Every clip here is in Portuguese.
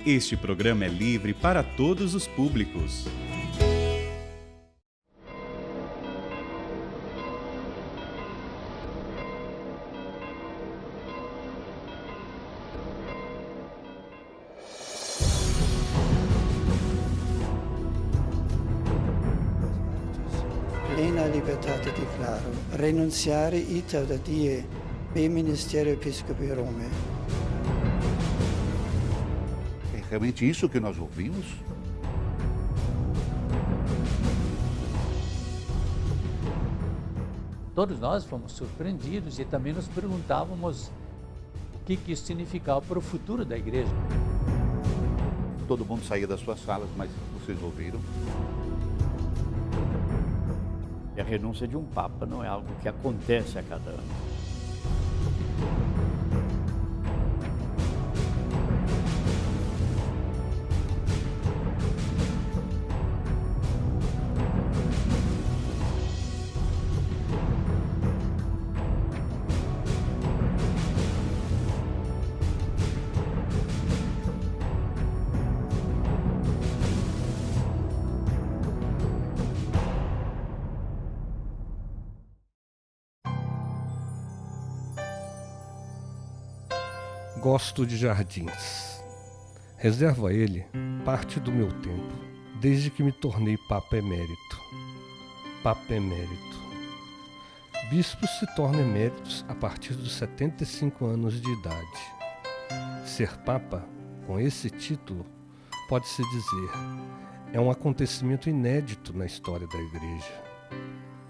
Este programa é livre para todos os públicos. Plena libertate declaro, renunciare ita da die, me Ministério Episcopi Rome. É realmente isso que nós ouvimos? Todos nós fomos surpreendidos e também nos perguntávamos o que isso significava para o futuro da igreja. Todo mundo saía das suas salas, mas vocês ouviram? E a renúncia de um Papa não é algo que acontece a cada ano. Gosto de jardins. Reservo a ele parte do meu tempo, desde que me tornei Papa Emérito. Papa Emérito. Bispos se tornam eméritos a partir dos 75 anos de idade. Ser Papa, com esse título, pode-se dizer, é um acontecimento inédito na história da Igreja.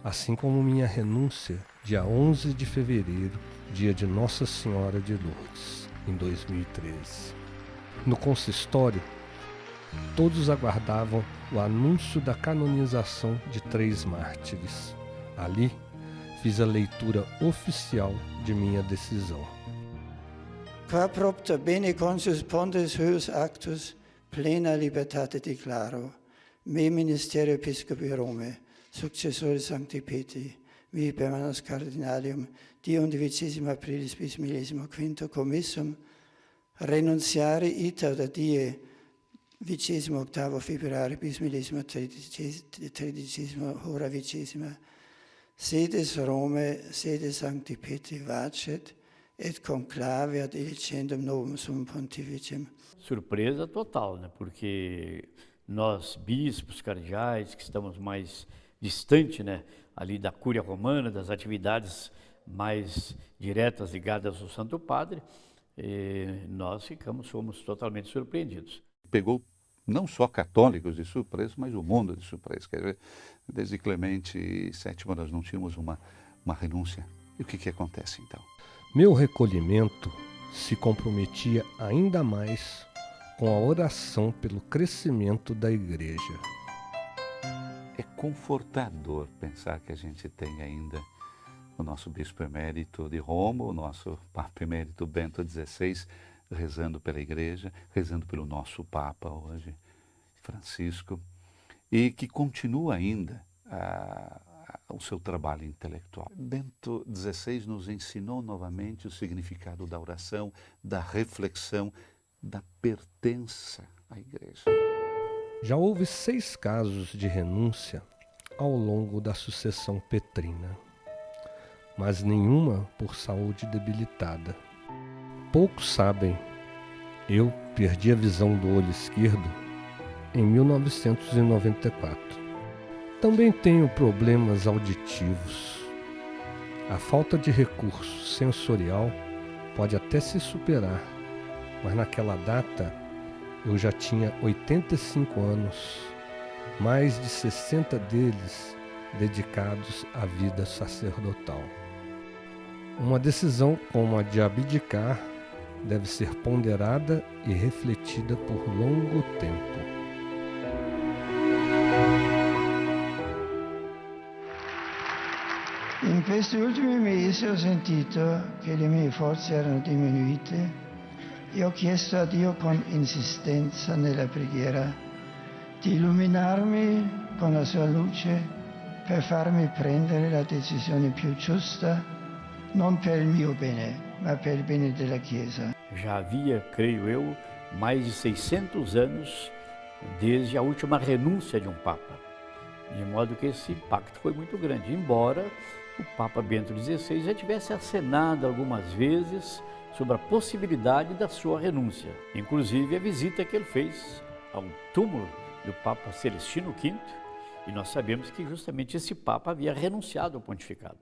Assim como minha renúncia, dia 11 de fevereiro, dia de Nossa Senhora de Lourdes, em 2013. No consistório, todos aguardavam o anúncio da canonização de 3 mártires. Ali, fiz a leitura oficial de minha decisão. Qua propter bene consus pontes huius actus, plena libertate declaro, me Ministério Episcopi Rome, successore Sancti Petri, vi permanens cardinalium, die 11 aprilis bis 15 commissum, renunciare ita da die 28 februari bis 13 hora 20, sedes Rome, sede Sancti Petri vacet, et conclave ad elicendum novum summum pontificem. Surpresa total, né? Porque nós, bispos, cardeais, que estamos mais distante, né, ali da Cúria Romana, das atividades mais diretas ligadas ao Santo Padre, nós fomos totalmente surpreendidos. Pegou não só católicos de surpresa, mas o mundo de surpresa. Quer dizer, desde Clemente VII nós não tínhamos uma renúncia. E o que acontece então? Meu recolhimento se comprometia ainda mais com a oração pelo crescimento da Igreja. É confortador pensar que a gente tem ainda o nosso bispo emérito de Roma, o nosso Papa emérito Bento XVI, rezando pela Igreja, rezando pelo nosso Papa hoje, Francisco, e que continua ainda o seu trabalho intelectual. Bento XVI nos ensinou novamente o significado da oração, da reflexão, da pertença à Igreja. Já houve 6 casos de renúncia ao longo da sucessão petrina, mas nenhuma por saúde debilitada. Poucos sabem, eu perdi a visão do olho esquerdo em 1994. Também tenho problemas auditivos. A falta de recurso sensorial pode até se superar, mas naquela data eu já tinha 85 anos, mais de 60 deles dedicados à vida sacerdotal. Uma decisão como a de abdicar deve ser ponderada e refletida por longo tempo. In questi ultimi mesi ho sentito che le mie forze erano diminuite e ho chiesto a Dio con insistenza nella preghiera di illuminarmi con la sua luce per farmi prendere la decisione più giusta non per il mio bene, ma per il bene della Chiesa. Já havia, creio eu, mais de 600 anos desde a última renúncia de um Papa. De modo que esse impacto foi muito grande, embora o Papa Bento XVI já tivesse acenado algumas vezes sobre a possibilidade da sua renúncia. Inclusive a visita que ele fez ao túmulo do Papa Celestino V, e nós sabemos que justamente esse Papa havia renunciado ao pontificado.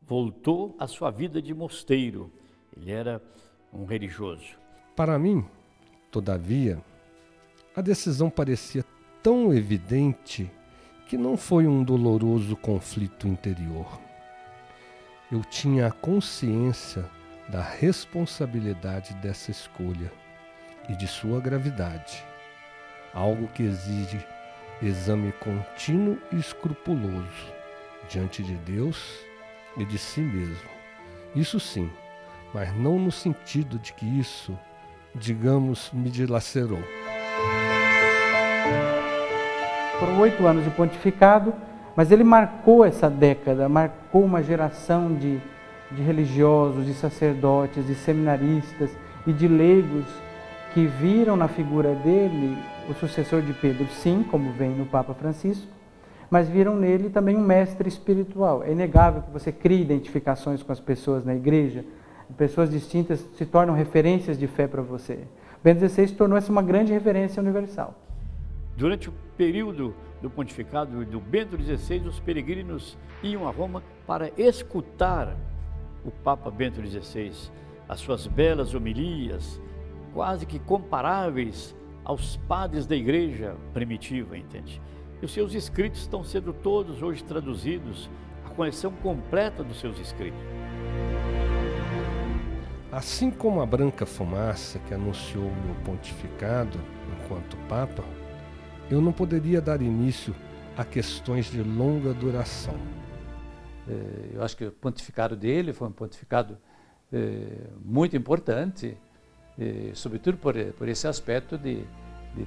Voltou à sua vida de mosteiro, ele era um religioso. Para mim, todavia, a decisão parecia tão evidente que não foi um doloroso conflito interior. Eu tinha a consciência da responsabilidade dessa escolha e de sua gravidade, algo que exige exame contínuo e escrupuloso diante de Deus e de si mesmo. Isso sim, mas não no sentido de que isso, digamos, me dilacerou. Foram 8 anos de pontificado, mas ele marcou essa década, marcou uma geração de religiosos, de sacerdotes, de seminaristas e de leigos que viram na figura dele o sucessor de Pedro, sim, como vem no Papa Francisco, mas viram nele também um mestre espiritual. É inegável que você crie identificações com as pessoas na igreja, pessoas distintas se tornam referências de fé para você. Bento XVI tornou-se uma grande referência universal. Durante o período do pontificado do Bento XVI, os peregrinos iam a Roma para escutar o Papa Bento XVI, as suas belas homilias, quase que comparáveis aos padres da igreja primitiva, entende? E os seus escritos estão sendo todos hoje traduzidos, a coleção completa dos seus escritos. Assim como a branca fumaça que anunciou meu pontificado enquanto Papa, eu não poderia dar início a questões de longa duração. Eu acho que o pontificado dele foi um pontificado muito importante, sobretudo por esse aspecto de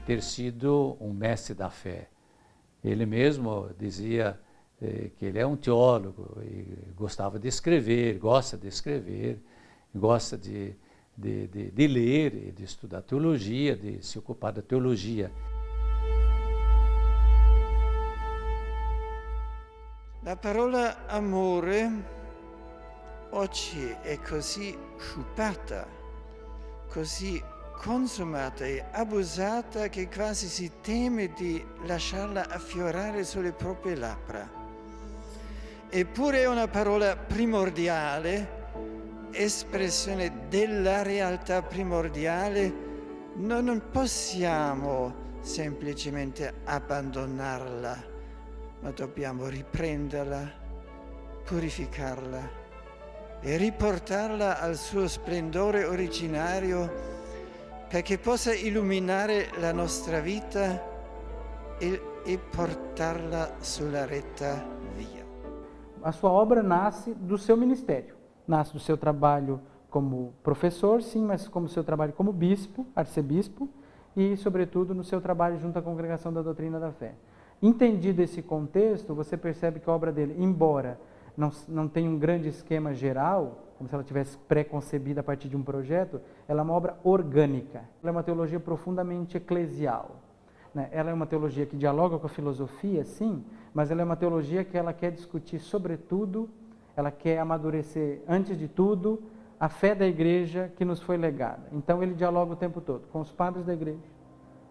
ter sido um mestre da fé. Ele mesmo dizia que ele é um teólogo e gostava de escrever, gosta de escrever, gosta de ler, de estudar teologia, de se ocupar da teologia. La parola amore oggi è così sciupata, così consumata e abusata che quasi si teme di lasciarla affiorare sulle proprie labbra. Eppure è una parola primordiale, espressione della realtà primordiale. Noi non possiamo semplicemente abbandonarla, ma dobbiamo riprenderla, purificarla e riportarla al suo splendore originario perché possa illuminare la nostra vita e portarla sulla retta via. A sua obra nasce do seu ministério, nasce do seu trabalho como professor, sim, mas como seu trabalho como bispo, arcebispo e, sobretudo, no seu trabalho junto à Congregação da Doutrina da Fé. Entendido esse contexto, você percebe que a obra dele, embora não tenha um grande esquema geral, como se ela tivesse pré-concebida a partir de um projeto, ela é uma obra orgânica. Ela é uma teologia profundamente eclesial, né? Ela é uma teologia que dialoga com a filosofia, sim, mas ela é uma teologia que ela quer discutir, sobretudo, ela quer amadurecer, antes de tudo, a fé da igreja que nos foi legada. Então ele dialoga o tempo todo com os padres da igreja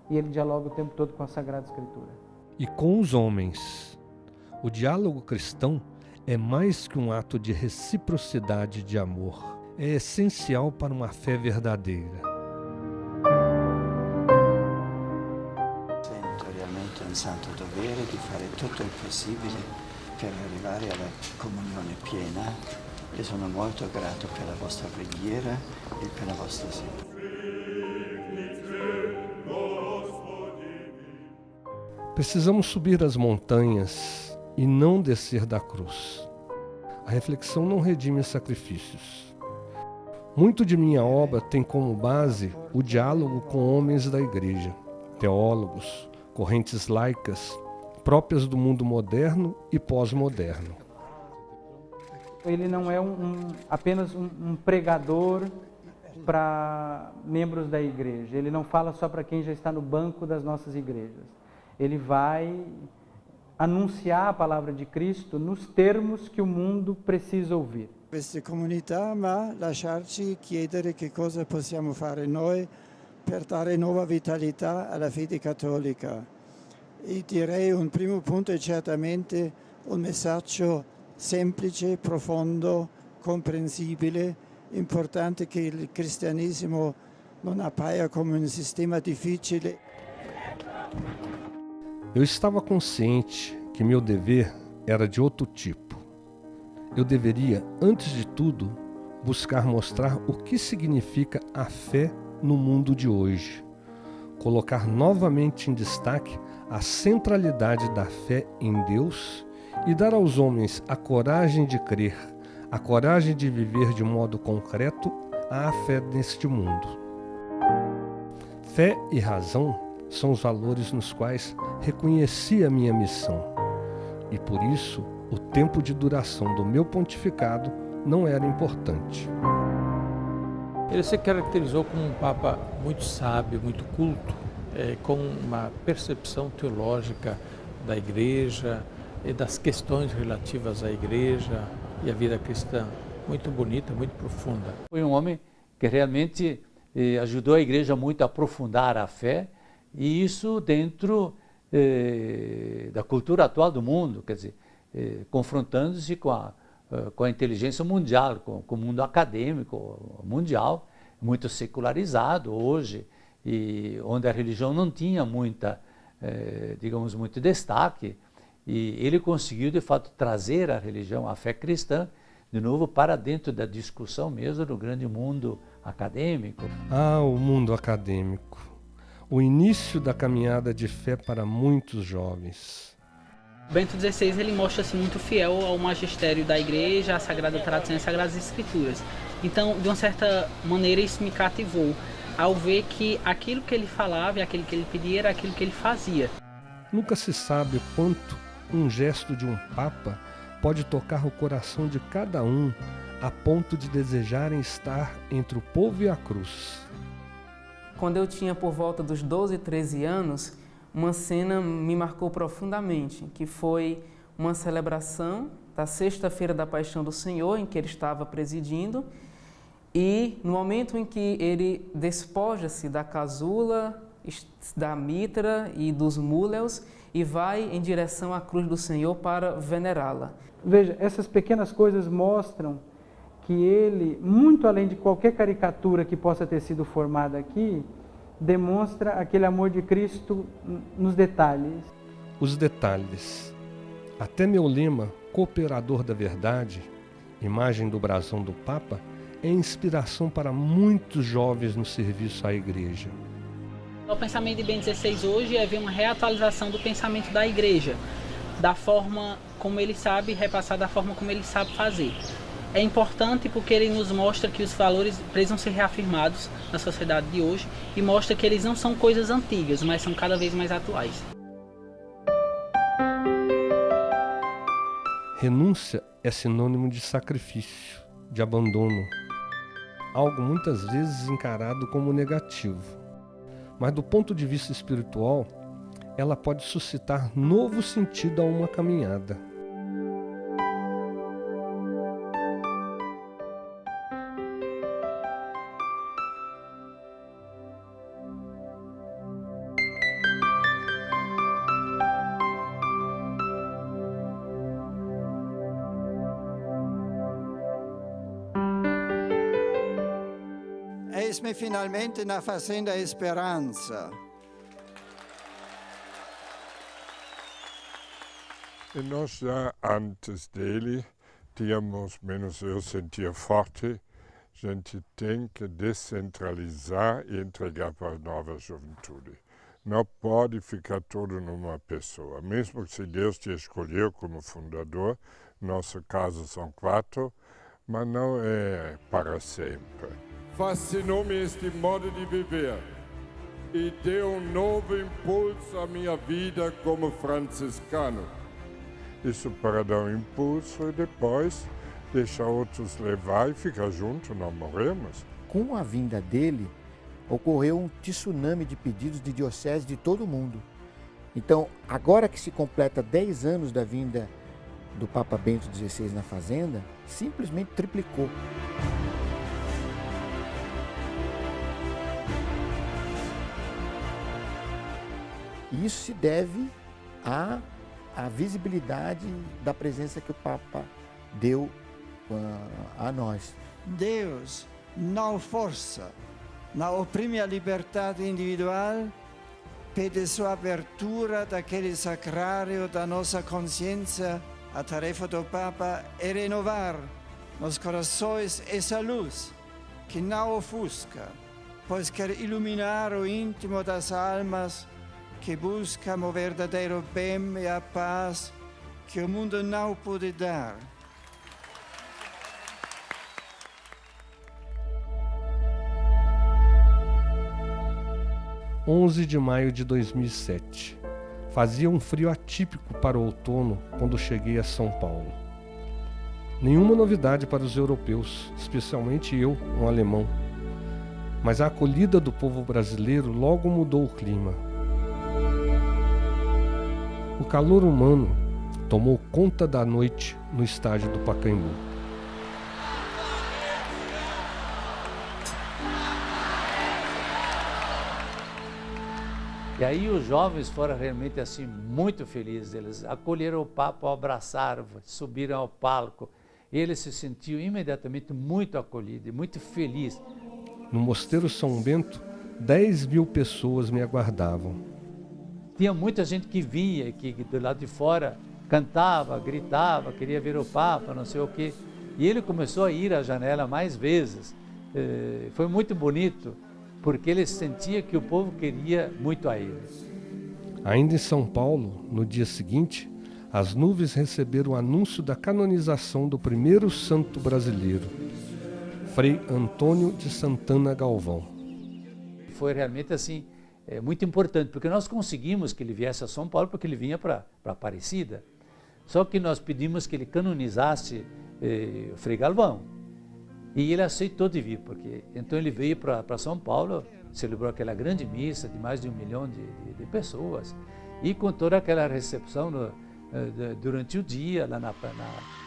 e ele dialoga o tempo todo com a Sagrada Escritura. E com os homens. O diálogo cristão é mais que um ato de reciprocidade de amor. É essencial para uma fé verdadeira. Sento realmente un santo dovere di fare tutto il possibile per arrivare alla comunione piena e sono molto grato per la vostra preghiera e per la vostra sede. Precisamos subir as montanhas e não descer da cruz. A reflexão não redime sacrifícios. Muito de minha obra tem como base o diálogo com homens da igreja, teólogos, correntes laicas, próprias do mundo moderno e pós-moderno. Ele não é apenas um pregador para membros da igreja. Ele não fala só para quem já está no banco das nossas igrejas. Ele vai anunciar a palavra de Cristo nos termos que o mundo precisa ouvir. Questa comunità, ma lasciarci chiedere che cosa possiamo fare noi per dare nuova vitalità alla fede cattolica. E direi un primo punto è certamente un messaggio semplice, profondo, comprensibile, importante che il cristianesimo non appaia come un sistema difficile. Eu estava consciente que meu dever era de outro tipo. Eu deveria, antes de tudo, buscar mostrar o que significa a fé no mundo de hoje. Colocar novamente em destaque a centralidade da fé em Deus e dar aos homens a coragem de crer, a coragem de viver de modo concreto a fé neste mundo. Fé e razão são os valores nos quais reconheci a minha missão. E por isso, o tempo de duração do meu pontificado não era importante. Ele se caracterizou como um Papa muito sábio, muito culto, com uma percepção teológica da Igreja e das questões relativas à Igreja e à vida cristã muito bonita, muito profunda. Foi um homem que realmente ajudou a Igreja muito a aprofundar a fé, e isso dentro da cultura atual do mundo, quer dizer, confrontando-se com a inteligência mundial, com o mundo acadêmico mundial, muito secularizado hoje, e onde a religião não tinha muito destaque, e ele conseguiu, de fato, trazer a religião, a fé cristã, de novo, para dentro da discussão mesmo do grande mundo acadêmico. Ah, o mundo acadêmico. O início da caminhada de fé para muitos jovens. Bento XVI ele mostra-se muito fiel ao magistério da Igreja, à Sagrada Tradição e às Sagradas Escrituras. Então, de uma certa maneira, isso me cativou, ao ver que aquilo que ele falava e aquilo que ele pedia era aquilo que ele fazia. Nunca se sabe quanto um gesto de um Papa pode tocar o coração de cada um, a ponto de desejarem estar entre o povo e a cruz. Quando eu tinha por volta dos 12, 13 anos, uma cena me marcou profundamente, que foi uma celebração da Sexta-feira da Paixão do Senhor, em que ele estava presidindo, e no momento em que ele despoja-se da casula, da mitra e dos múleos e vai em direção à cruz do Senhor para venerá-la. Veja, essas pequenas coisas mostram que ele, muito além de qualquer caricatura que possa ter sido formada aqui, demonstra aquele amor de Cristo nos detalhes. Os detalhes. Até meu lema, cooperador da verdade, imagem do brasão do Papa, é inspiração para muitos jovens no serviço à Igreja. O pensamento de Bento XVI hoje é ver uma reatualização do pensamento da Igreja, da forma como ele sabe repassar, da forma como ele sabe fazer. É importante porque ele nos mostra que os valores precisam ser reafirmados na sociedade de hoje e mostra que eles não são coisas antigas, mas são cada vez mais atuais. Renúncia é sinônimo de sacrifício, de abandono, algo muitas vezes encarado como negativo. Mas do ponto de vista espiritual, ela pode suscitar novo sentido a uma caminhada. Eis-me finalmente na Fazenda Esperança. E nós já antes dele tínhamos, menos eu sentia forte, a gente tem que descentralizar e entregar para a nova juventude. Não pode ficar tudo numa pessoa. Mesmo que se Deus te escolheu como fundador, nosso caso são 4, mas não é para sempre. Fascinou-me este modo de viver e deu um novo impulso à minha vida como franciscano. Isso para dar um impulso e depois deixa outros levar e ficar junto, não morremos. Com a vinda dele, ocorreu um tsunami de pedidos de diocese de todo o mundo. Então, agora que se completa 10 anos da vinda do Papa Bento XVI na Fazenda, simplesmente triplicou. Isso se deve à visibilidade da presença que o Papa deu a nós. Deus não força, não oprime a liberdade individual, pede sua abertura daquele sacrário da nossa consciência. A tarefa do Papa é renovar nos corações essa luz que não ofusca, pois quer iluminar o íntimo das almas que buscam o verdadeiro bem e a paz que o mundo não pode dar. – 11 de maio de 2007. Fazia um frio atípico para o outono quando cheguei a São Paulo. Nenhuma novidade para os europeus, especialmente eu, um alemão. Mas a acolhida do povo brasileiro logo mudou o clima. O calor humano tomou conta da noite no estádio do Pacaembu. E aí os jovens foram realmente assim muito felizes. Eles acolheram o Papa, o abraçaram, subiram ao palco. Ele se sentiu imediatamente muito acolhido e muito feliz. No Mosteiro São Bento, 10 mil pessoas me aguardavam. Tinha muita gente que vinha, que do lado de fora cantava, gritava, queria ver o Papa, não sei o quê. E ele começou a ir à janela mais vezes. Foi muito bonito, porque ele sentia que o povo queria muito a ele. Ainda em São Paulo, no dia seguinte, as nuvens receberam o anúncio da canonização do primeiro santo brasileiro, Frei Antônio de Santana Galvão. Foi realmente assim, muito importante, porque nós conseguimos que ele viesse a São Paulo, porque ele vinha para Aparecida. Só que nós pedimos que ele canonizasse o Frei Galvão. E ele aceitou de vir, porque então ele veio para São Paulo, celebrou aquela grande missa de mais de 1 milhão de pessoas, e com toda aquela recepção durante o dia, lá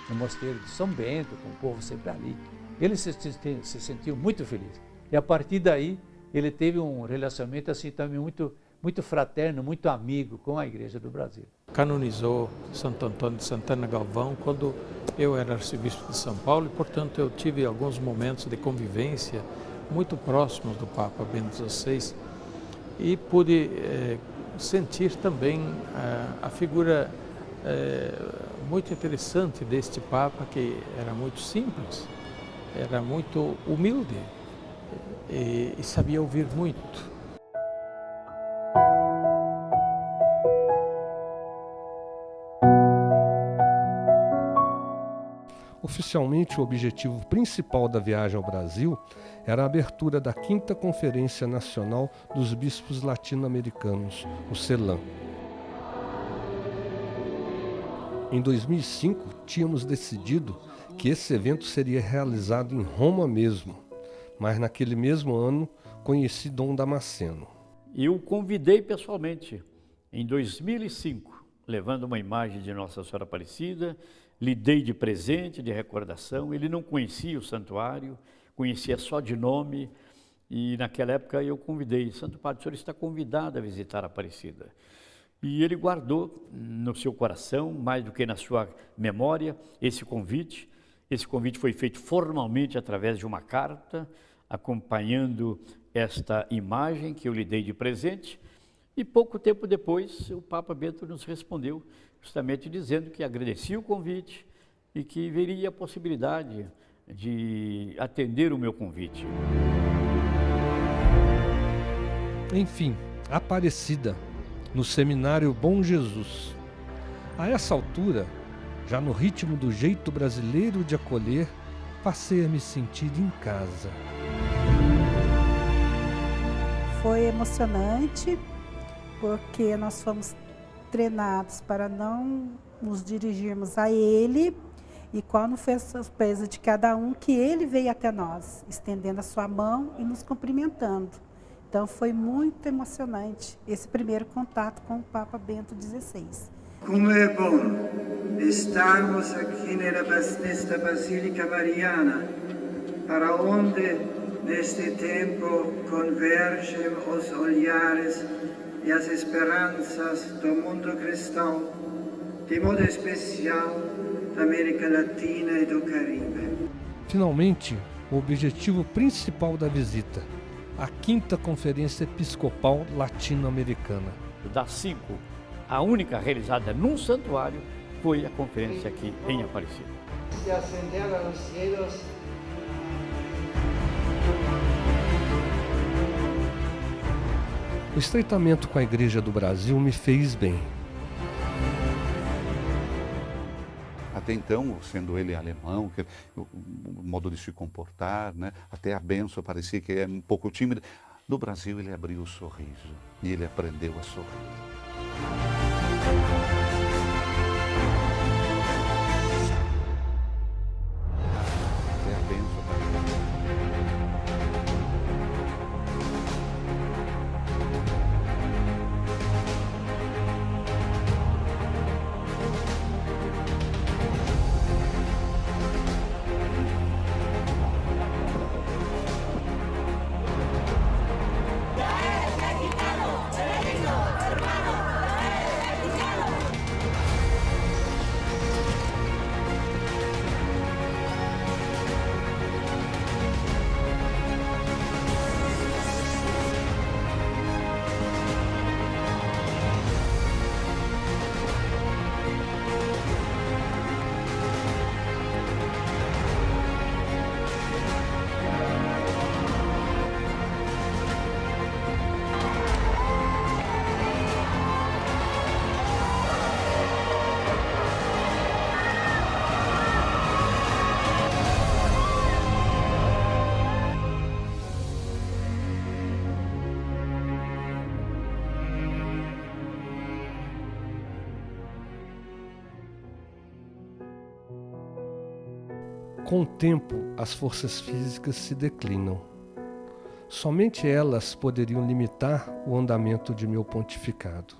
no Mosteiro de São Bento, com o povo sempre ali. Ele se sentiu muito feliz. E a partir daí, ele teve um relacionamento assim também muito fraterno, muito amigo com a Igreja do Brasil. Canonizou Santo Antônio de Santana Galvão quando eu era arcebispo de São Paulo e, portanto, eu tive alguns momentos de convivência muito próximos do Papa Bento XVI e pude sentir também a figura muito interessante deste Papa, que era muito simples, era muito humilde e sabia ouvir muito. Oficialmente, o objetivo principal da viagem ao Brasil era a abertura da 5ª Conferência Nacional dos Bispos Latino-Americanos, o CELAM. Em 2005, tínhamos decidido que esse evento seria realizado em Roma mesmo, mas naquele mesmo ano conheci Dom Damasceno. Eu o convidei pessoalmente em 2005, levando uma imagem de Nossa Senhora Aparecida. Lhe dei de presente, de recordação. Ele não conhecia o santuário, conhecia só de nome. E naquela época eu convidei, Santo Padre, o senhor está convidado a visitar a Aparecida. E ele guardou no seu coração, mais do que na sua memória, esse convite. Esse convite foi feito formalmente através de uma carta, acompanhando esta imagem que eu lhe dei de presente. E pouco tempo depois, o Papa Bento nos respondeu, justamente dizendo que agradecia o convite e que veria a possibilidade de atender o meu convite. Enfim, Aparecida, no Seminário Bom Jesus. A essa altura, já no ritmo do jeito brasileiro de acolher, passei a me sentir em casa. Foi emocionante, porque nós fomos treinados para não nos dirigirmos a ele E qual não foi a surpresa de cada um que ele veio até nós, estendendo a sua mão e nos cumprimentando. Então foi muito emocionante esse primeiro contato com o Papa Bento XVI. Como é bom estarmos aqui nesta Basílica Mariana, para onde neste tempo convergem os olhares e as esperanças do mundo cristão, de modo especial da América Latina e do Caribe. Finalmente, o objetivo principal da visita, a 5ª Conferência Episcopal Latino-Americana. Das 5, a única realizada num santuário foi a conferência aqui em Aparecida. Se ascender aos céus. O estreitamento com a Igreja do Brasil me fez bem. Até então, sendo ele alemão, o modo de se comportar, né? Até a bênção parecia que é um pouco tímida. No Brasil ele abriu o sorriso e ele aprendeu a sorrir. Até a bênção. Com o tempo, as forças físicas se declinam. Somente elas poderiam limitar o andamento de meu pontificado,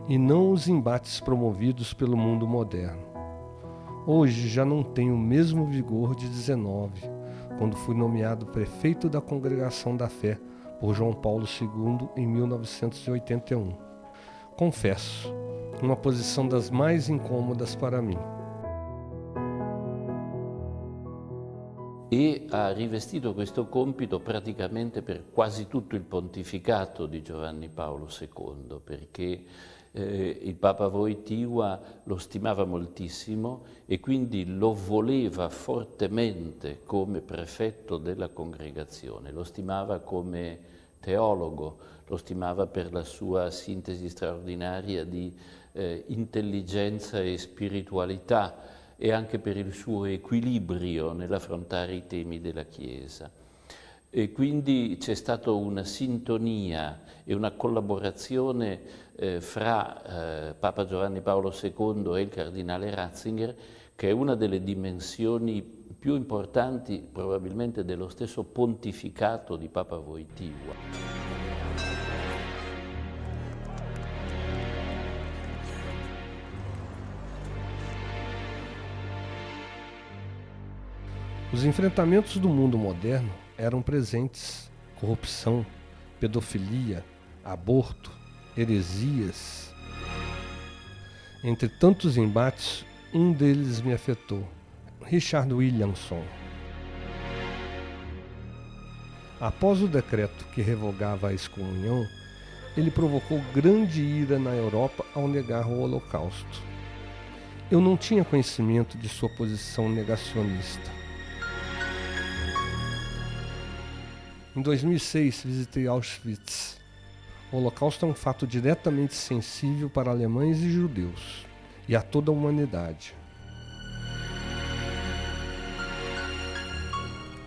e não os embates promovidos pelo mundo moderno. Hoje já não tenho o mesmo vigor de 19, quando fui nomeado prefeito da Congregação da Fé por João Paulo II em 1981. Confesso, uma posição das mais incômodas para mim. E ha rivestito questo compito praticamente per quasi tutto il pontificato di Giovanni Paolo II, perché il Papa Wojtyła lo stimava moltissimo e quindi lo voleva fortemente come prefetto della congregazione, lo stimava come teologo, lo stimava per la sua sintesi straordinaria di intelligenza e spiritualità, e anche per il suo equilibrio nell'affrontare i temi della Chiesa. E quindi c'è stata una sintonia e una collaborazione fra Papa Giovanni Paolo II e il Cardinale Ratzinger, che è una delle dimensioni più importanti probabilmente dello stesso pontificato di Papa Wojtyła. Os enfrentamentos do mundo moderno eram presentes: corrupção, pedofilia, aborto, heresias. Entre tantos embates, um deles me afetou: Richard Williamson. Após o decreto que revogava a excomunhão, ele provocou grande ira na Europa ao negar o Holocausto. Eu não tinha conhecimento de sua posição negacionista. Em 2006, visitei Auschwitz. O Holocausto é um fato diretamente sensível para alemães e judeus, e a toda a humanidade.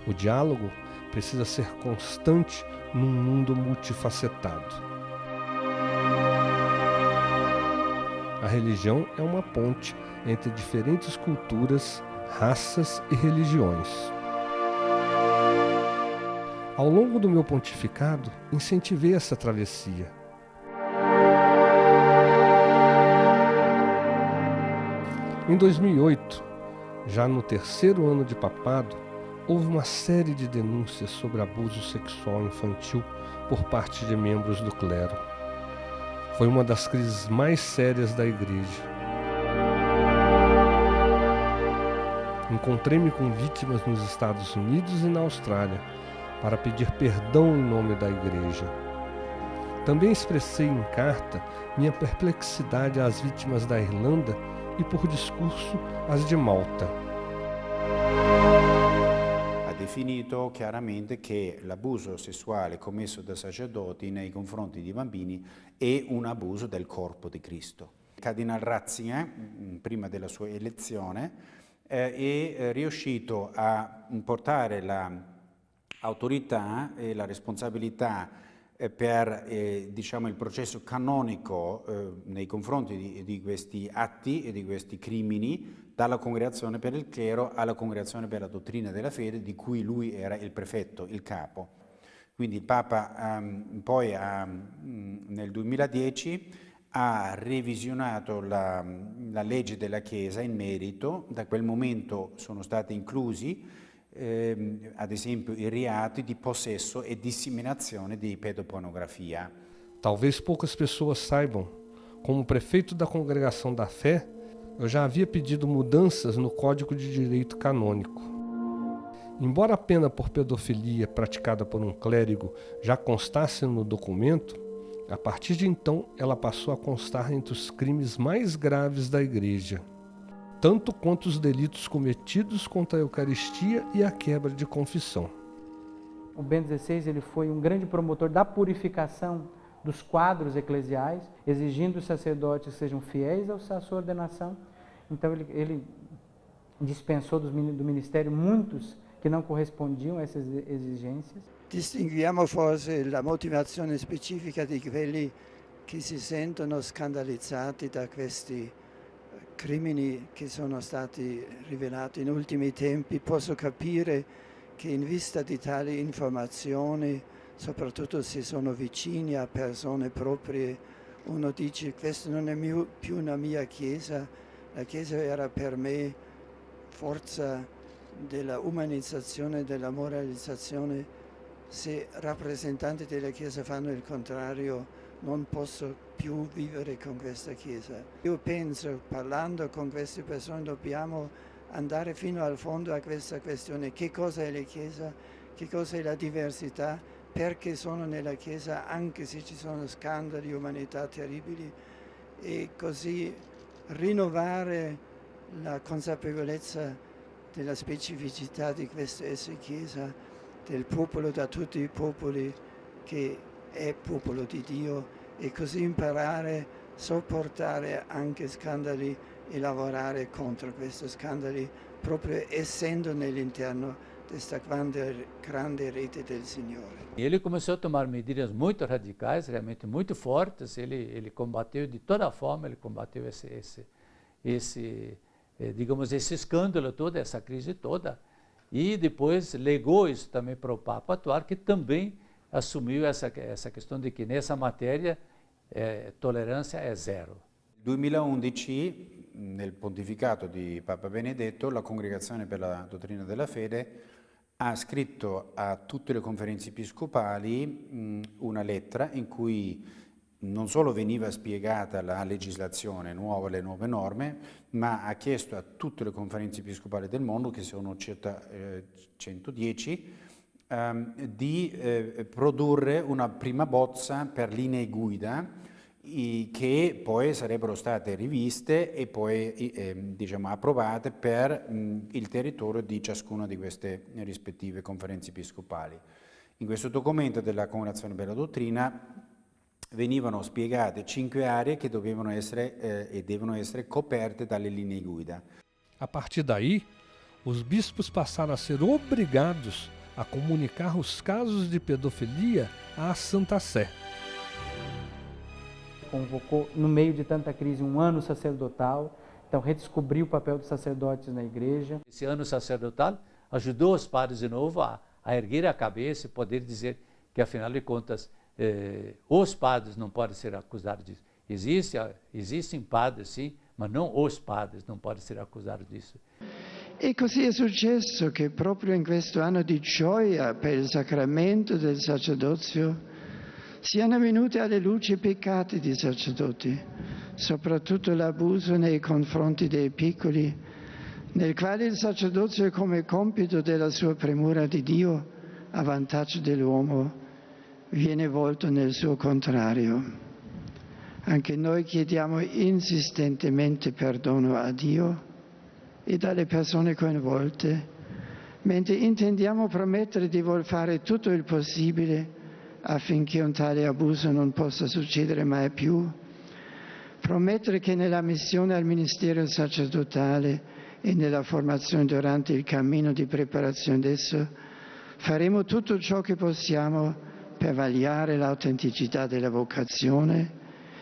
O diálogo precisa ser constante num mundo multifacetado. A religião é uma ponte entre diferentes culturas raças e religiões. Ao longo do meu pontificado, incentivei essa travessia. Em 2008, já no 3º ano de papado, houve uma série de denúncias sobre abuso sexual infantil por parte de membros do clero. Foi uma das crises mais sérias da Igreja. Encontrei-me com vítimas nos Estados Unidos e na Austrália para pedir perdão em nome da Igreja. Também expressei em carta minha perplexidade às vítimas da Irlanda e, por discurso, às de Malta. Ha definito chiaramente che l'abuso sessuale commesso da sacerdoti nei confronti di bambini è un abuso del corpo di Cristo. Il Cardinal Ratzinger, prima della sua elezione, è riuscito a portare l'autorità e la responsabilità per diciamo, il processo canonico nei confronti di questi atti e di questi crimini dalla Congregazione per il Clero alla Congregazione per la Dottrina della Fede, di cui lui era il prefetto, il capo. Quindi il Papa poi nel 2010 ha revisionato la legge della Chiesa in merito. Da quel momento sono stati inclusi ad esempio i reati di possesso e disseminazione di pedopornografia. Talvez poucas pessoas saibam, como prefeito da Congregação da Fé, eu já havia pedido mudanças no Código de Direito Canônico. Embora a pena por pedofilia praticada por um clérigo já constasse no documento, a partir de então ela passou a constar entre os crimes mais graves da Igreja, tanto quanto os delitos cometidos contra a Eucaristia e a quebra de confissão. O Bento XVI ele foi um grande promotor da purificação dos quadros eclesiais, exigindo os sacerdotes que sejam fiéis à sua ordenação. Então ele dispensou do ministério muitos que não correspondiam a essas exigências. Distinguiamo forse la motivazione specifica di quelli che si sentono scandalizzati da questi crimini che sono stati rivelati in ultimi tempi. Posso capire che in vista di tali informazioni, soprattutto se sono vicini a persone proprie, uno dice: questa non è più una mia Chiesa, la Chiesa era per me forza della umanizzazione, della moralizzazione. Se rappresentanti della Chiesa fanno il contrario, non posso più vivere con questa Chiesa. Io penso, parlando con queste persone, dobbiamo andare fino al fondo a questa questione: che cosa è la Chiesa, che cosa è la diversità, perché sono nella Chiesa anche se ci sono scandali, umanità terribili, e così rinnovare la consapevolezza della specificità di questa essere Chiesa, del popolo da tutti i popoli che è popolo di Dio, e così imparare a sopportare anche scandali e lavorare contro questi scandali, proprio essendo nell'interno desta grande rete del Signore. Ele começou a tomar medidas muito radicais, realmente muito fortes. Ele combateu de toda forma, ele combateu digamos, esse escândalo todo, essa crise toda. E depois legou isso também para o Papa atual, que também assumiu essa questão de que nessa matéria tollerância è zero. Nel 2011, nel pontificato di Papa Benedetto, la Congregazione per la Dottrina della Fede ha scritto a tutte le conferenze episcopali una lettera in cui non solo veniva spiegata la legislazione nuova, le nuove norme, ma ha chiesto a tutte le conferenze episcopali del mondo, che sono circa 110, di produrre una prima bozza per linee guida che poi sarebbero state riviste e poi diciamo, approvate per il territorio di ciascuna di queste rispettive conferenze episcopali. In questo documento della Congregazione per la Dottrina venivano spiegate 5 aree che dovevano essere e devono essere coperte dalle linee guida. A partir daí, os bispos passaram a ser obrigados a comunicar os casos de pedofilia à Santa Sé. Convocou, no meio de tanta crise, um ano sacerdotal, Então, redescobrir o papel dos sacerdotes na igreja. Esse ano sacerdotal ajudou os padres de novo a erguer a cabeça e poder dizer que, afinal de contas, os padres não podem ser acusados disso. Existem padres, sim, ma non os padres non podem ser accusados disso. E così è successo che proprio in questo anno di gioia per il sacramento del sacerdozio siano venuti alle luci i peccati dei sacerdoti, soprattutto l'abuso nei confronti dei piccoli, nel quale il sacerdozio come compito della sua premura di Dio a vantaggio dell'uomo viene volto nel suo contrario. Anche noi chiediamo insistentemente perdono a Dio e dalle persone coinvolte, mentre intendiamo promettere di voler fare tutto il possibile affinché un tale abuso non possa succedere mai più, promettere che nella missione al ministero sacerdotale e nella formazione durante il cammino di preparazione adesso faremo tutto ciò che possiamo per vagliare l'autenticità della vocazione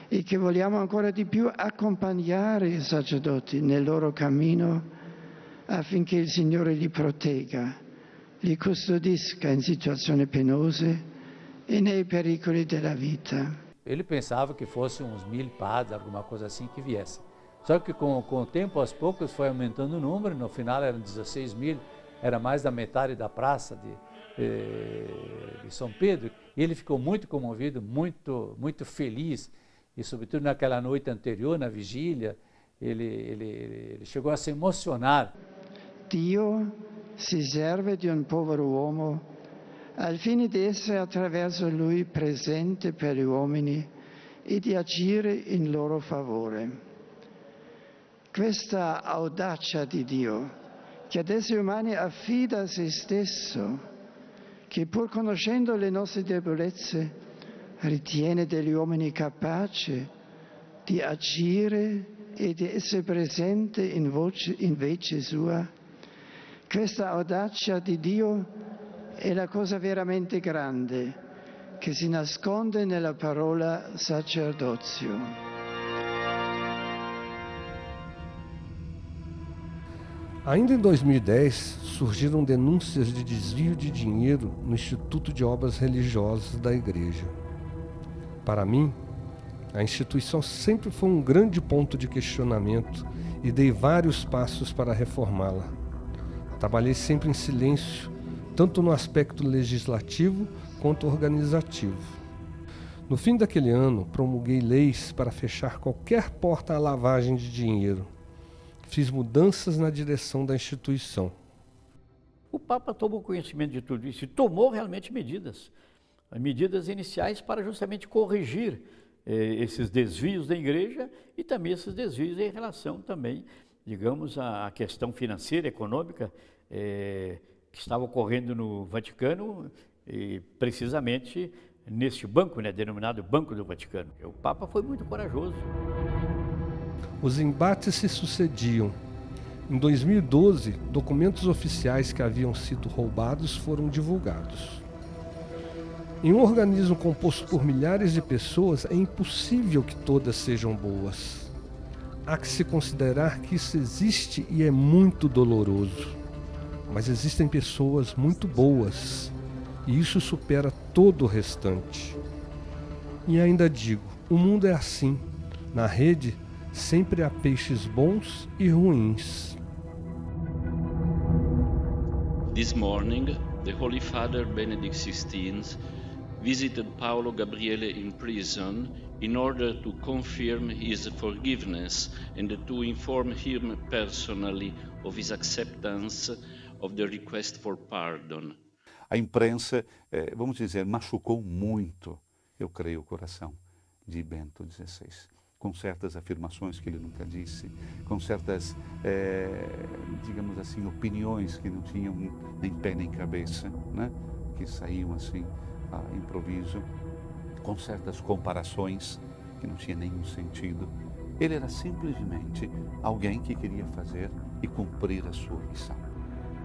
e che vogliamo ancora di più accompagnare i sacerdoti nel loro cammino affinché il Signore li protegga, li custodisca in situazioni penose e nei pericoli della vita. Ele pensava que fosse uns 1000 padres, alguma coisa assim que viesse. Só que com o tempo, aos poucos, foi aumentando o número, no final eram 16.000, era mais da metade da praça de São Pedro, e ele ficou muito comovido, muito feliz, e sobretudo naquela noite anterior, na vigília, ele chegou a se emocionar. Dio si serve di un povero uomo al fine di essere attraverso lui presente per gli uomini e di agire in loro favore. Questa audacia di Dio, che ad esseri umani affida a se stesso, che pur conoscendo le nostre debolezze ritiene degli uomini capaci di agire e di essere presente in vece sua. Questa audacia di Dio è la cosa veramente grande che si nasconde nella parola sacerdozio. Ainda em 2010, surgiram denúncias de desvio de dinheiro no Instituto de Obras Religiosas da Igreja. Para mim, a instituição sempre foi um grande ponto de questionamento e dei vários passos para reformá-la. Trabalhei sempre em silêncio, tanto no aspecto legislativo quanto organizativo. No fim daquele ano, promulguei leis para fechar qualquer porta à lavagem de dinheiro. Fiz mudanças na direção da instituição. O Papa tomou conhecimento de tudo isso e tomou realmente medidas iniciais para justamente corrigir esses desvios da igreja e também esses desvios em relação também, digamos, à questão financeira, econômica que estava ocorrendo no Vaticano e precisamente neste banco, denominado Banco do Vaticano. O Papa foi muito corajoso. Os embates se sucediam. Em 2012, documentos oficiais que haviam sido roubados foram divulgados. Em um organismo composto por milhares de pessoas, é impossível que todas sejam boas. Há que se considerar que isso existe e é muito doloroso. Mas existem pessoas muito boas, e isso supera todo o restante. E ainda digo, o mundo é assim. Na rede, sempre há peixes bons e ruins. This morning, the Holy Father Benedict XVI visited Paolo Gabriele in prison in order to confirm his forgiveness and to inform him personally of his acceptance of the request for pardon. A imprensa, vamos dizer, machucou muito, eu creio, o coração de Bento XVI. Com certas afirmações que ele nunca disse, com certas, digamos assim, opiniões que não tinham nem pé nem cabeça, né? Que saíam assim a improviso, com certas comparações que não tinham nenhum sentido. Ele era simplesmente alguém que queria fazer e cumprir a sua missão.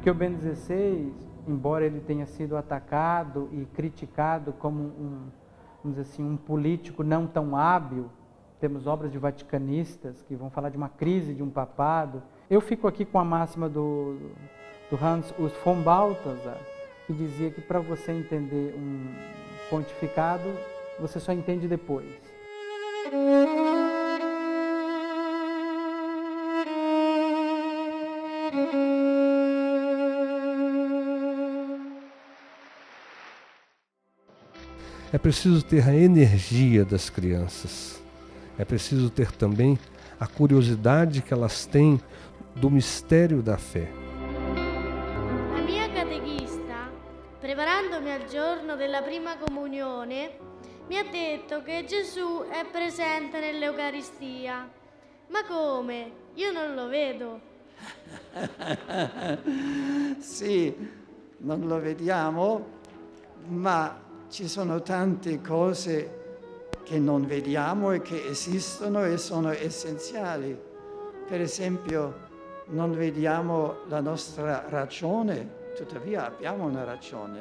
Que o Bento XVI, embora ele tenha sido atacado e criticado como vamos dizer assim, um político não tão hábil, temos obras de vaticanistas que vão falar de uma crise de um papado. Eu fico aqui com a máxima do Hans Urs von Balthasar, que dizia que para você entender um pontificado, você só entende depois. É preciso ter a energia das crianças. É preciso ter também a curiosidade que elas têm do mistério da fé. La mia catechista, preparandomi al giorno della prima comunione, mi ha detto che Gesù è presente nell'Eucaristia. Ma come? Io non lo vedo. Sì, non lo vediamo, ma ci sono tante cose che non vediamo e che esistono e sono essenziali. Per esempio, non vediamo la nostra ragione, tuttavia abbiamo una ragione.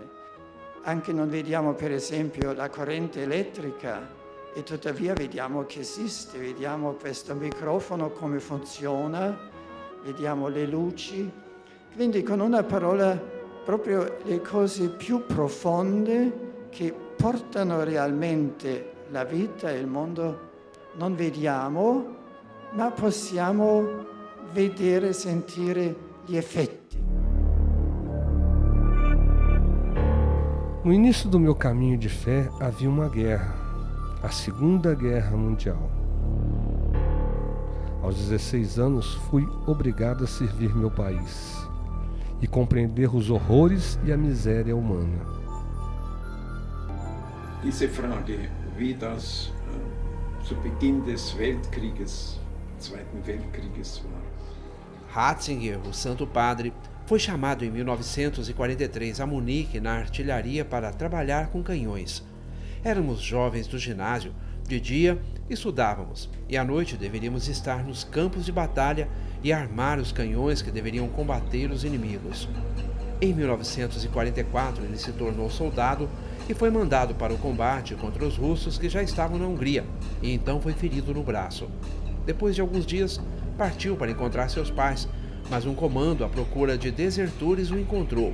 Anche non vediamo, per esempio, la corrente elettrica e tuttavia vediamo che esiste, vediamo questo microfono come funziona, vediamo le luci. Quindi, con una parola, proprio le cose più profonde che portano realmente la vita e il mondo non vediamo, ma possiamo vedere e sentire gli effetti. No início do meu caminho de fé havia uma guerra, a Segunda Guerra Mundial. Aos 16 anos fui obrigado a servir meu país e compreender os horrores e a miséria humana. Diese Frage, wie das zu Beginn des Weltkrieges, Zweiten Weltkrieges war. Ratzinger, o Santo Padre, foi chamado em 1943 a Munique na artilharia para trabalhar com canhões. Éramos jovens do ginásio, de dia estudávamos e à noite deveríamos estar nos campos de batalha e armar os canhões que deveriam combater os inimigos. Em 1944 ele se tornou soldado e foi mandado para o combate contra os russos que já estavam na Hungria, e então foi ferido no braço. Depois de alguns dias, partiu para encontrar seus pais, mas um comando à procura de desertores o encontrou.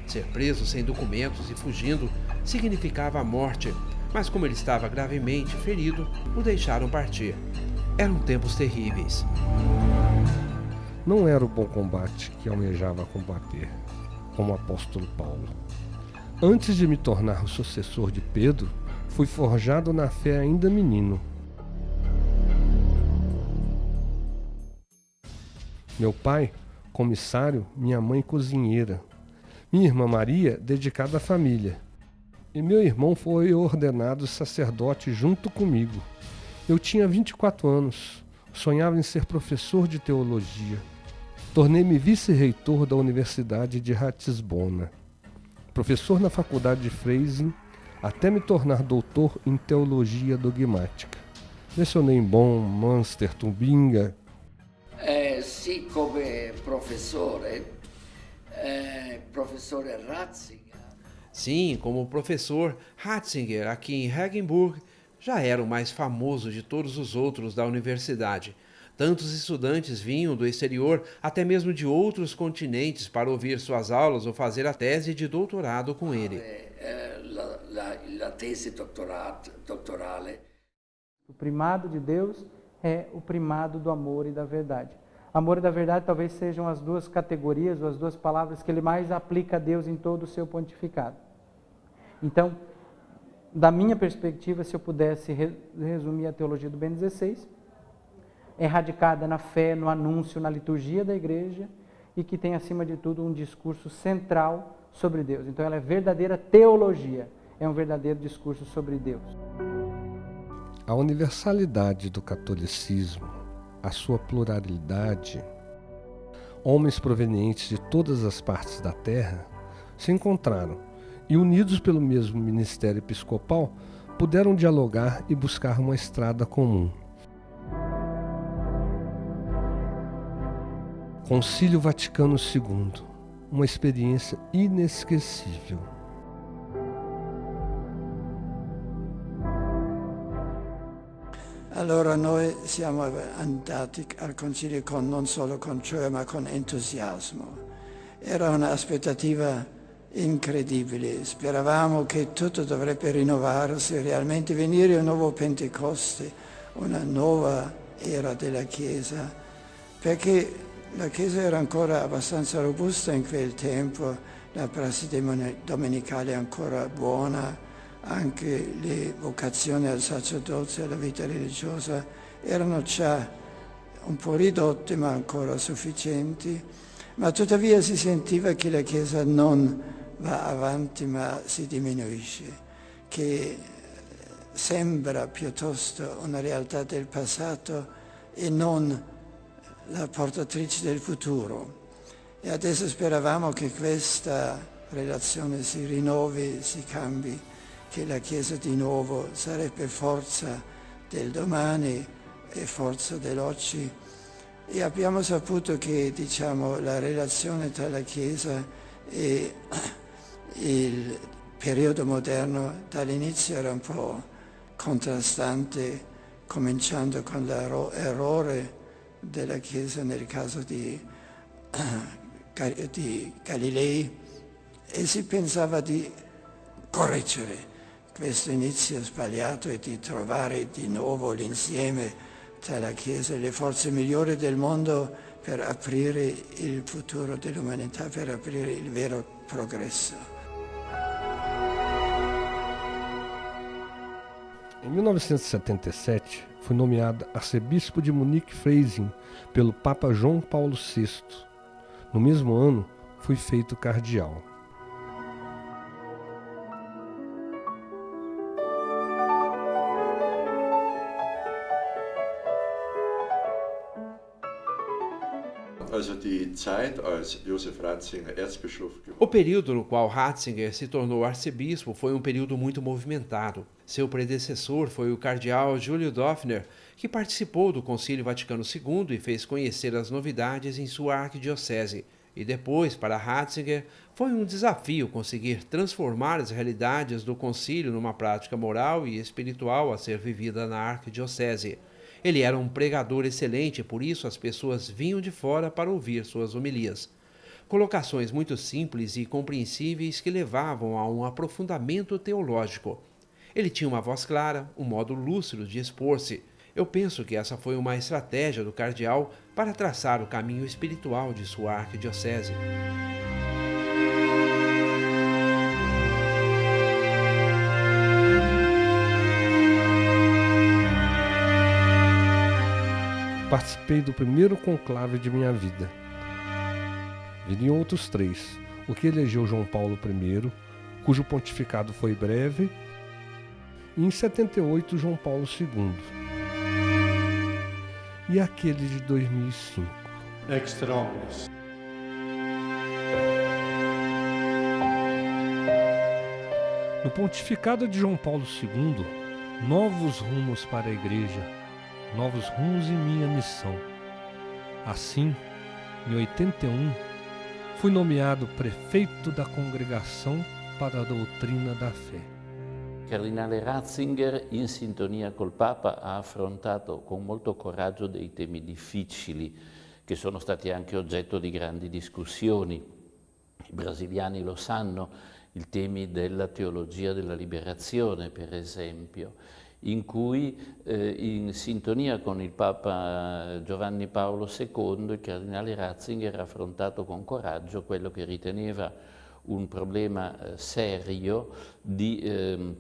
Ser preso sem documentos e fugindo significava a morte, mas como ele estava gravemente ferido, o deixaram partir. Eram tempos terríveis. Não era o bom combate que almejava combater, como o apóstolo Paulo. Antes de me tornar o sucessor de Pedro, fui forjado na fé ainda menino. Meu pai, comissário, minha mãe cozinheira. Minha irmã Maria, dedicada à família. E meu irmão foi ordenado sacerdote junto comigo. Eu tinha 24 anos, sonhava em ser professor de teologia. Tornei-me vice-reitor da Universidade de Ratisbona, professor na Faculdade de Freising, até me tornar doutor em teologia dogmática. Lecionei em Bonn, Münster, Tubinga. Sì, come professore Ratzinger. Sim, como professor, Ratzinger, aqui em Regensburg, já era o mais famoso de todos os outros da universidade. Tantos estudantes vinham do exterior, até mesmo de outros continentes, para ouvir suas aulas ou fazer a tese de doutorado com ele. La tesi dottorale. O primado de Deus é o primado do amor e da verdade. Amor e da verdade talvez sejam as duas categorias ou as duas palavras que ele mais aplica a Deus em todo o seu pontificado. Então, da minha perspectiva, se eu pudesse resumir a teologia do Bento XVI, é radicada na fé, no anúncio, na liturgia da igreja e que tem, acima de tudo, um discurso central sobre Deus. Então, ela é verdadeira teologia, é um verdadeiro discurso sobre Deus. A universalidade do catolicismo, a sua pluralidade, homens provenientes de todas as partes da terra se encontraram e, unidos pelo mesmo ministério episcopal, puderam dialogar e buscar uma estrada comum. Concílio Vaticano II, uma experiência inesquecível. Allora noi siamo andati al Concilio non solo con gioia ma con entusiasmo. Era un'aspettativa incredibile, speravamo che tutto dovrebbe rinnovarsi, realmente venire un nuovo Pentecoste, una nuova era della Chiesa, perché la Chiesa era ancora abbastanza robusta in quel tempo, la prassi domenicale ancora buona, anche le vocazioni al sacerdozio e alla vita religiosa erano già un po' ridotte ma ancora sufficienti, ma tuttavia si sentiva che la Chiesa non va avanti ma si diminuisce, che sembra piuttosto una realtà del passato e non la portatrice del futuro. E adesso speravamo che questa relazione si rinnovi, si cambi, che la Chiesa di nuovo sarebbe forza del domani e forza dell'oggi. E abbiamo saputo che, diciamo, la relazione tra la Chiesa e il periodo moderno dall'inizio era un po' contrastante, cominciando con l'errore della Chiesa nel caso di Galilei, e si pensava di correggere questo inizio sbagliato e di trovare di nuovo l'insieme tra la Chiesa e le forze migliori del mondo per aprire il futuro dell'umanità, per aprire il vero progresso. Em 1977, fui nomeado arcebispo de Munique-Freising pelo Papa João Paulo VI. No mesmo ano, fui feito cardeal. O período no qual Ratzinger se tornou arcebispo foi um período muito movimentado. Seu predecessor foi o cardeal Júlio Doffner, que participou do Concílio Vaticano II e fez conhecer as novidades em sua arquidiocese. E depois, para Ratzinger, foi um desafio conseguir transformar as realidades do concílio numa prática moral e espiritual a ser vivida na arquidiocese. Ele era um pregador excelente, por isso as pessoas vinham de fora para ouvir suas homilias. Colocações muito simples e compreensíveis que levavam a um aprofundamento teológico. Ele tinha uma voz clara, um modo lúcido de expor-se. Eu penso que essa foi uma estratégia do cardeal para traçar o caminho espiritual de sua arquidiocese. Participei do primeiro conclave de minha vida. Viriam outros 3, o que elegeu João Paulo I, cujo pontificado foi breve, e em 78 João Paulo II. E aquele de 2005. Extra omnes. No pontificado de João Paulo II, novos rumos para a Igreja, novos rumos em minha missão. Assim, em 81, fui nomeado prefeito da Congregação para a Doutrina da Fé. Cardinale Ratzinger, in sintonia col Papa, ha affrontato con molto coraggio dei temi difficili che sono stati anche oggetto di grandi discussioni. I brasiliani lo sanno, i temi della teologia della liberazione, per esempio, in cui in sintonia con il Papa Giovanni Paolo II il cardinale Ratzinger ha affrontato con coraggio quello che riteneva un problema serio di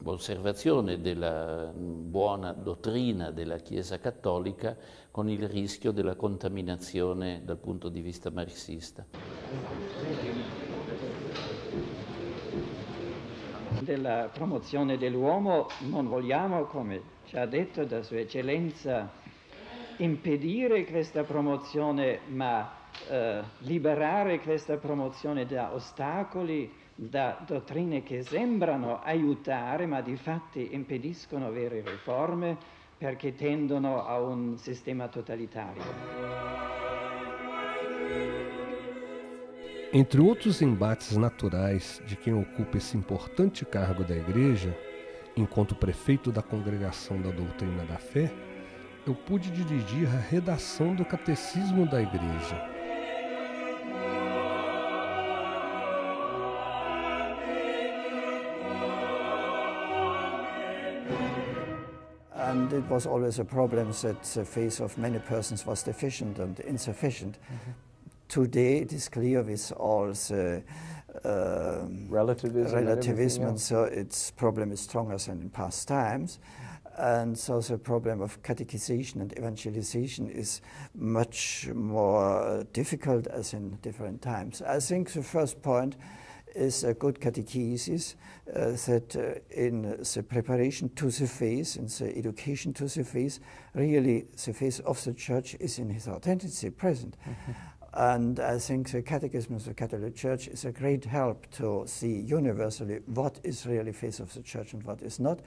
osservazione della buona dottrina della Chiesa Cattolica con il rischio della contaminazione dal punto di vista marxista. Della promozione dell'uomo non vogliamo, come ci ha detto da Sua Eccellenza, impedire questa promozione, ma liberare questa promozione da ostacoli, da dottrine che sembrano aiutare, ma di fatti impediscono vere riforme perché tendono a un sistema totalitario. Entre outros embates naturais de quem ocupa esse importante cargo da Igreja, enquanto prefeito da Congregação da Doutrina da Fé, eu pude dirigir a redação do Catecismo da Igreja. And it was always a problem that the faith of many persons was deficient and insufficient. Today it is clear with all the relativism and so its problem is stronger than in past times. And so the problem of catechization and evangelization is much more difficult as in different times. I think the first point is a good catechesis, that in the preparation to the faith, in the education to the faith, really the faith of the Church is in its authenticity present. And I think the Catechism of the Catholic Church is a great help to see universally what is really faith of the Church and what is not.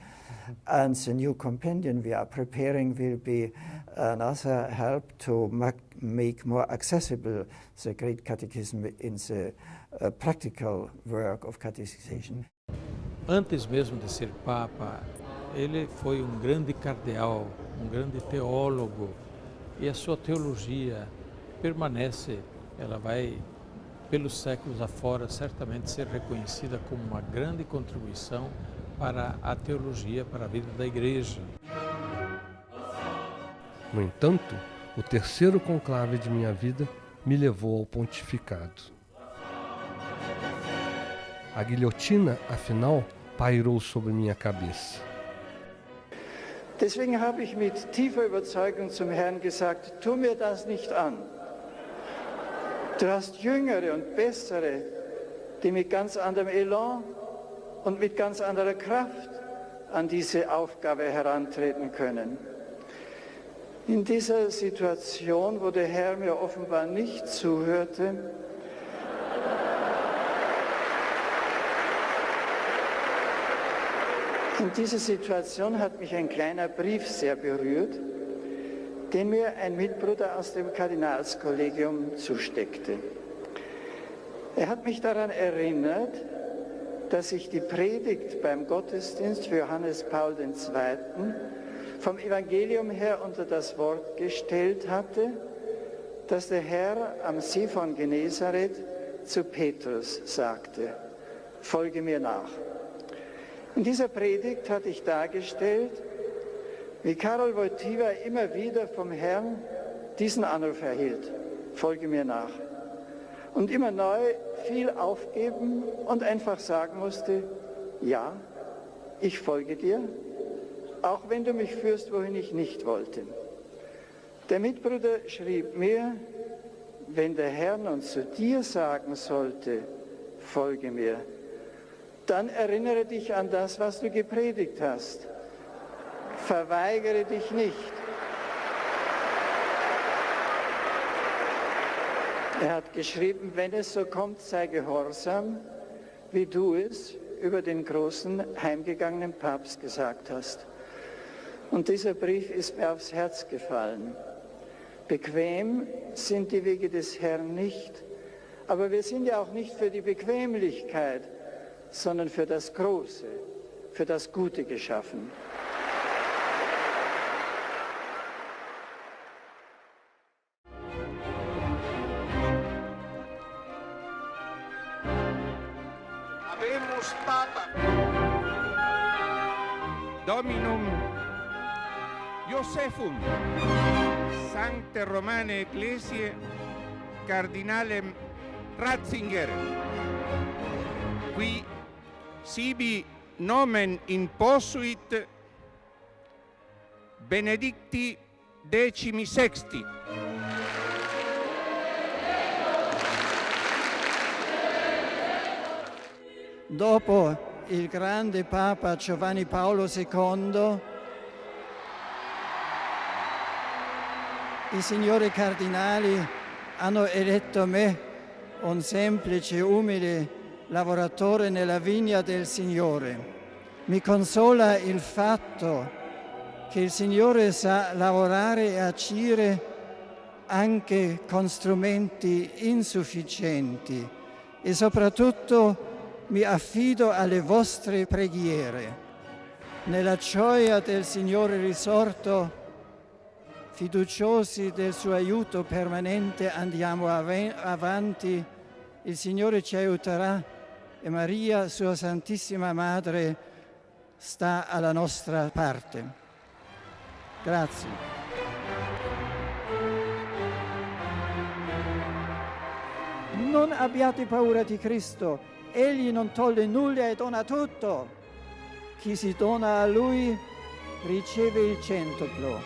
And the new compendium we are preparing will be another help to make more accessible the great Catechism in the practical work of catechization. Antes mesmo de ser Papa, ele foi um grande cardeal, um grande teólogo, e a sua teologia permanece, ela vai pelos séculos afora certamente ser reconhecida como uma grande contribuição para a teologia, para a vida da Igreja. No entanto, o terceiro conclave de minha vida me levou ao pontificado. A guilhotina, afinal, pairou sobre minha cabeça. Deswegen habe ich mit tiefer Überzeugung zum Herrn gesagt, tu mir das nicht an. Du hast Jüngere und Bessere, die mit ganz anderem Elan und mit ganz anderer Kraft an diese Aufgabe herantreten können. In dieser Situation, wo der Herr mir offenbar nicht zuhörte, in dieser Situation hat mich ein kleiner Brief sehr berührt, den mir ein Mitbruder aus dem Kardinalskollegium zusteckte. Er hat mich daran erinnert, dass ich die Predigt beim Gottesdienst für Johannes Paul II. Vom Evangelium her unter das Wort gestellt hatte, dass der Herr am See von Genezareth zu Petrus sagte, folge mir nach. In dieser Predigt hatte ich dargestellt, wie Karol Wojtyła immer wieder vom Herrn diesen Anruf erhielt, folge mir nach. Und immer neu viel aufgeben und einfach sagen musste, ja, ich folge dir, auch wenn du mich führst, wohin ich nicht wollte. Der Mitbruder schrieb mir, wenn der Herr nun zu dir sagen sollte, folge mir, dann erinnere dich an das, was du gepredigt hast. Verweigere dich nicht. Er hat geschrieben, wenn es so kommt, sei gehorsam, wie du es über den großen heimgegangenen Papst gesagt hast. Und dieser Brief ist mir aufs Herz gefallen. Bequem sind die Wege des Herrn nicht, aber wir sind ja auch nicht für die Bequemlichkeit, sondern für das Große, für das Gute geschaffen. Habemus Papa Dominum Josephum Sancte Romane Ecclesiae Cardinalem Ratzinger qui sibi nomen imposuit Benedicti XVI. Dopo il grande Papa Giovanni Paolo II, i signori cardinali hanno eletto me, un semplice, umile lavoratore nella vigna del Signore. Mi consola il fatto che il Signore sa lavorare e agire anche con strumenti insufficienti e soprattutto mi affido alle vostre preghiere. Nella gioia del Signore risorto, fiduciosi del suo aiuto permanente, andiamo avanti. Il Signore ci aiuterà e Maria, sua Santissima Madre, sta alla nostra parte. Grazie. Non abbiate paura di Cristo, Egli non toglie nulla e dona tutto. Chi si dona a Lui riceve il centuplo.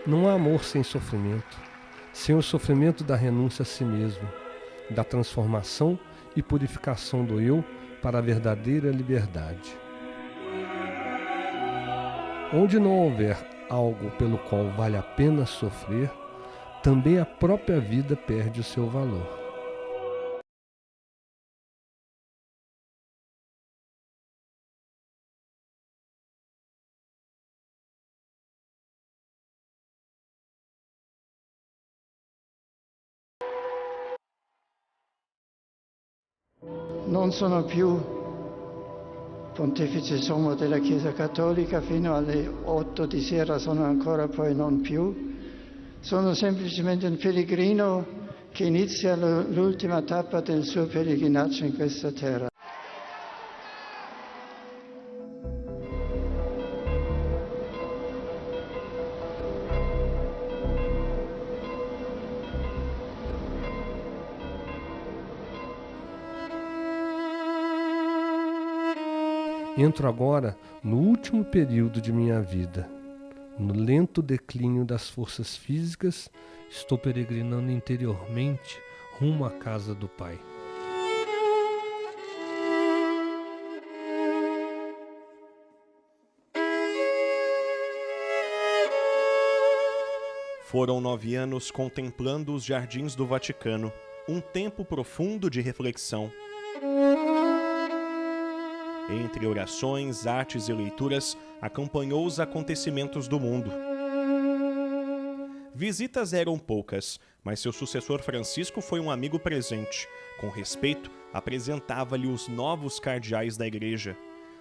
Não há amor sem sofrimento, sem o sofrimento da renúncia a si mesmo, da transformação e purificação do eu para a verdadeira liberdade. Onde não houver algo pelo qual vale a pena sofrer, também a própria vida perde o seu valor. Non sono più pontefice sommo della Chiesa Cattolica, fino alle 8 di sera sono ancora poi non più. Sono semplicemente un pellegrino che inizia l'ultima tappa del suo pellegrinaggio in questa terra. Entro agora no último período de minha vida. No lento declínio das forças físicas, estou peregrinando interiormente rumo à casa do Pai. Foram 9 anos contemplando os jardins do Vaticano, um tempo profundo de reflexão. Entre orações, artes e leituras, acompanhou os acontecimentos do mundo. Visitas eram poucas, mas seu sucessor Francisco foi um amigo presente. Com respeito, apresentava-lhe os novos cardeais da igreja.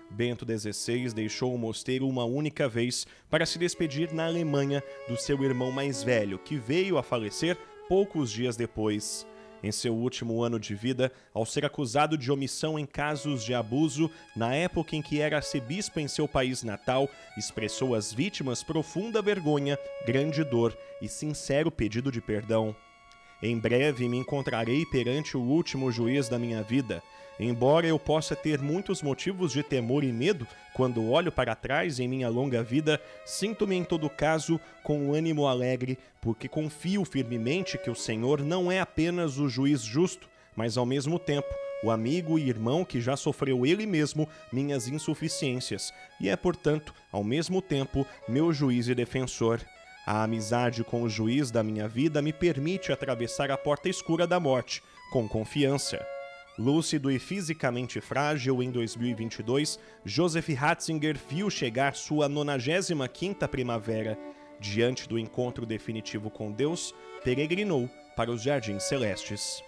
Bento XVI deixou o mosteiro uma única vez para se despedir na Alemanha do seu irmão mais velho, que veio a falecer poucos dias depois. Em seu último ano de vida, ao ser acusado de omissão em casos de abuso, na época em que era arcebispo em seu país natal, expressou às vítimas profunda vergonha, grande dor e sincero pedido de perdão. Em breve me encontrarei perante o último juiz da minha vida. Embora eu possa ter muitos motivos de temor e medo, quando olho para trás em minha longa vida, sinto-me em todo caso com um ânimo alegre, porque confio firmemente que o Senhor não é apenas o juiz justo, mas ao mesmo tempo o amigo e irmão que já sofreu ele mesmo minhas insuficiências, e é, portanto, ao mesmo tempo, meu juiz e defensor. A amizade com o juiz da minha vida me permite atravessar a porta escura da morte, com confiança. Lúcido e fisicamente frágil, em 2022, Joseph Ratzinger viu chegar sua 95ª primavera. Diante do encontro definitivo com Deus, peregrinou para os Jardins Celestes.